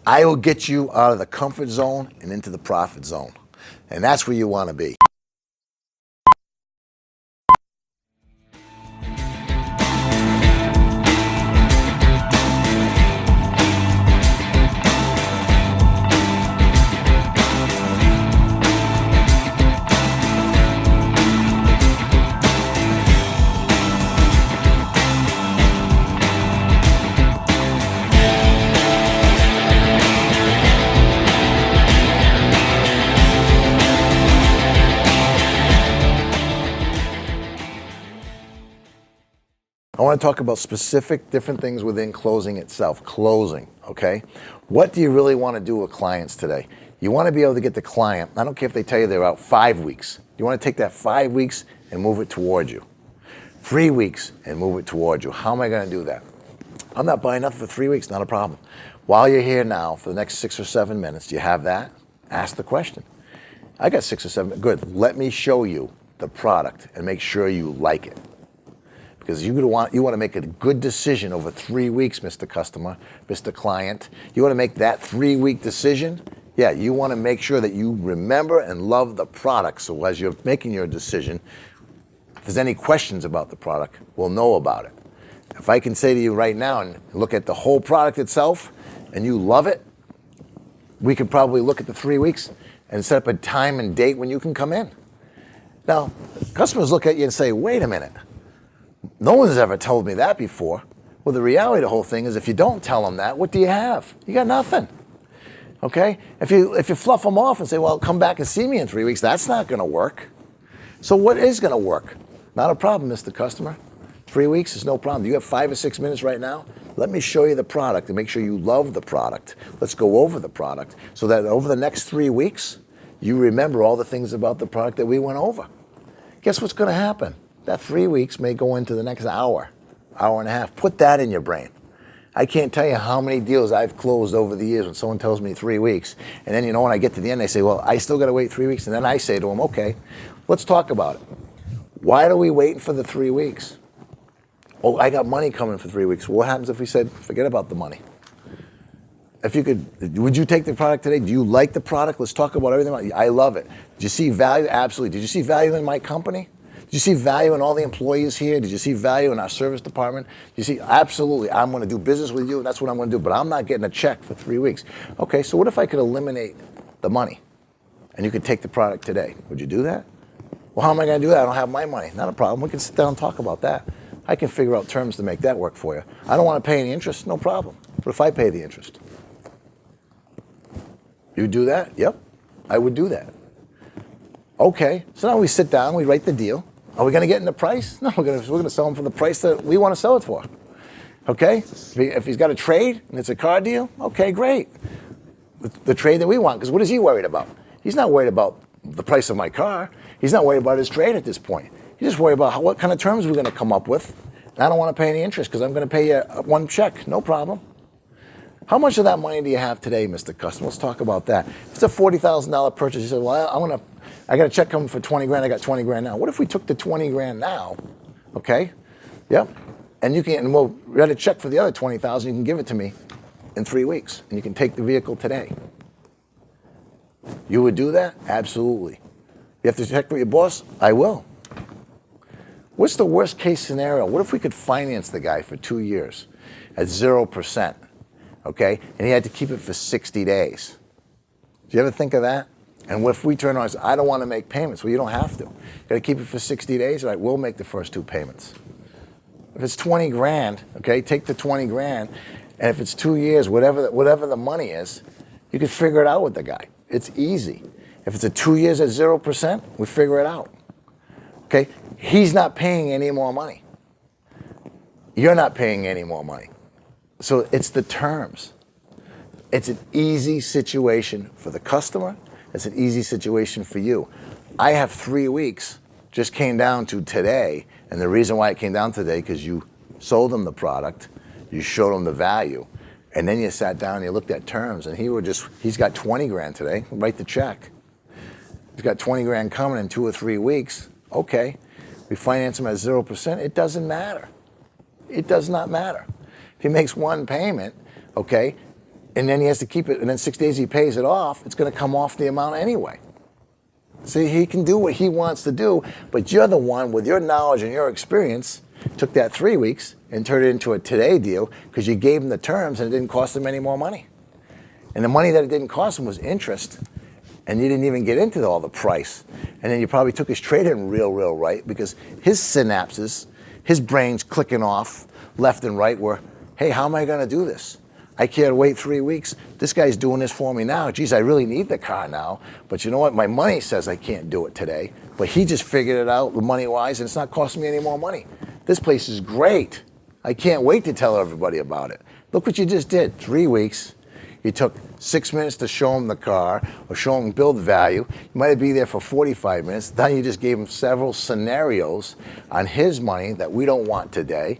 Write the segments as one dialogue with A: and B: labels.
A: I will get you out of the comfort zone and into the profit zone. And that's where you want to be. I want to talk about specific different things within closing itself. Closing, okay? What do you really want to do with clients today? You want to be able to get the client, I don't care if they tell you they're out 5 weeks. You want to take that 5 weeks and move it towards you. 3 weeks and move it towards you. How am I going to do that? I'm not buying nothing for 3 weeks, not a problem. While you're here now, for the next 6 or 7 minutes, do you have that? Ask the question. I got 6 or 7 minutes. Good. Let me show you the product and make sure you like it. Because you want to make a good decision over 3 weeks, Mr. Customer, Mr. Client. You want to make that 3-week decision. Yeah, you want to make sure that you remember and love the product. So as you're making your decision, if there's any questions about the product, we'll know about it. If I can say to you right now and look at the whole product itself and you love it, we could probably look at the 3 weeks and set up a time and date when you can come in. Now, customers look at you and say, wait a minute. No one's ever told me that before. Well, the reality of the whole thing is if you don't tell them that, what do you have? You got nothing. Okay? If you fluff them off and say, well, come back and see me in 3 weeks, that's not going to work. So what is going to work? Not a problem, Mr. Customer. 3 weeks is no problem. You have 5 or 6 minutes right now? Let me show you the product and make sure you love the product. Let's go over the product so that over the next 3 weeks, you remember all the things about the product that we went over. Guess what's going to happen? That 3 weeks may go into the next hour, hour and a half. Put that in your brain. I can't tell you how many deals I've closed over the years when someone tells me 3 weeks. And then, when I get to the end, they say, well, I still got to wait 3 weeks. And then I say to them, okay, let's talk about it. Why are we waiting for the 3 weeks? Oh, I got money coming for 3 weeks. What happens if we said, forget about the money? If you could, would you take the product today? Do you like the product? Let's talk about everything about it. I love it. Did you see value? Absolutely. Did you see value in my company? Did you see value in all the employees here? Did you see value in our service department? You see, absolutely, I'm going to do business with you, and that's what I'm going to do, but I'm not getting a check for 3 weeks. Okay, so what if I could eliminate the money, and you could take the product today? Would you do that? Well, how am I going to do that? I don't have my money. Not a problem. We can sit down and talk about that. I can figure out terms to make that work for you. I don't want to pay any interest, no problem. But if I pay the interest? You do that? Yep, I would do that. Okay, so now we sit down, we write the deal. Are we going to get in the price? No, we're going to sell him for the price that we want to sell it for. Okay? If he's got a trade and it's a car deal, okay, great. The trade that we want, because what is he worried about? He's not worried about the price of my car. He's not worried about his trade at this point. He's just worried about what kind of terms we're going to come up with. And I don't want to pay any interest because I'm going to pay you one check. No problem. How much of that money do you have today, Mr. Customer? Let's talk about that. If it's a $40,000 purchase, you said, well, I got a check coming for 20 grand. I got 20 grand now. What if we took the 20 grand now? Okay. Yep. And we'll write a check for the other 20,000. You can give it to me in 3 weeks, and you can take the vehicle today. You would do that? Absolutely. You have to check with your boss? I will. What's the worst case scenario? What if we could finance the guy for 2 years at 0%? Okay, and he had to keep it for 60 days. Do you ever think of that? And what if we turn around and say, I don't want to make payments? Well, you don't have to. You got to keep it for 60 days. All right, we'll make the first 2 payments. If it's 20 grand, okay, take the 20 grand, and if it's 2 years, whatever the money is, you can figure it out with the guy. It's easy. If it's a 2 years at 0%, we figure it out. Okay, he's not paying any more money. You're not paying any more money. So it's the terms. It's an easy situation for the customer. It's an easy situation for you. I have 3 weeks, just came down to today. And the reason why it came down today, because you sold him the product, you showed him the value, and then you sat down and you looked at terms, and he's got 20 grand today, write the check. He's got 20 grand coming in 2 or 3 weeks. Okay, we finance him at 0%. It doesn't matter. It does not matter. If he makes one payment, okay, and then he has to keep it, and then 6 days he pays it off, it's going to come off the amount anyway. See, he can do what he wants to do, but you're the one with your knowledge and your experience took that 3 weeks and turned it into a today deal because you gave him the terms and it didn't cost him any more money. And the money that it didn't cost him was interest, and you didn't even get into all the price. And then you probably took his trade-in real right because his synapses, his brain's clicking off left and right where, hey, how am I going to do this? I can't wait 3 weeks. This guy's doing this for me now. Geez, I really need the car now. But you know what? My money says I can't do it today. But he just figured it out money-wise, and it's not costing me any more money. This place is great. I can't wait to tell everybody about it. Look what you just did. 3 weeks. You took 6 minutes to show him the car or show him build value. You might be there for 45 minutes. Then you just gave him several scenarios on his money that we don't want today.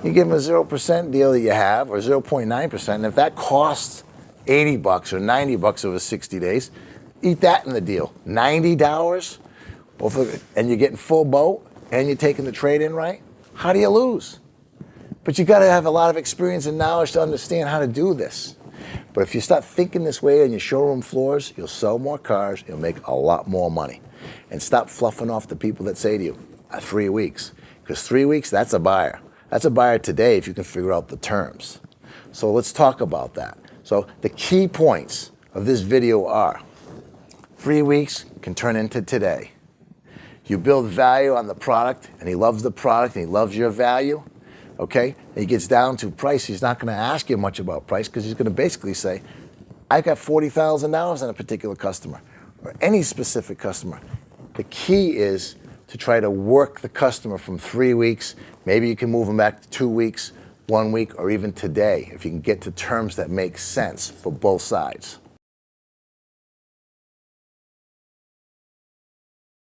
A: You give him a 0% deal that you have, or 0.9%, and if that costs $80 or $90 over 60 days, eat that in the deal. $90, and you're getting full boat, and you're taking the trade-in right? How do you lose? But you got to have a lot of experience and knowledge to understand how to do this. But if you start thinking this way on your showroom floors, you'll sell more cars, you'll make a lot more money. And stop fluffing off the people that say to you, 3 weeks. Because 3 weeks, that's a buyer. That's a buyer today if you can figure out the terms. So let's talk about that. So the key points of this video are 3 weeks can turn into today. You build value on the product, and he loves the product, and he loves your value, okay? And he gets down to price. He's not going to ask you much about price because he's going to basically say, I got $40,000 on a particular customer or any specific customer. The key is to try to work the customer from 3 weeks. Maybe you can move them back to 2 weeks, 1 week, or even today if you can get to terms that make sense for both sides.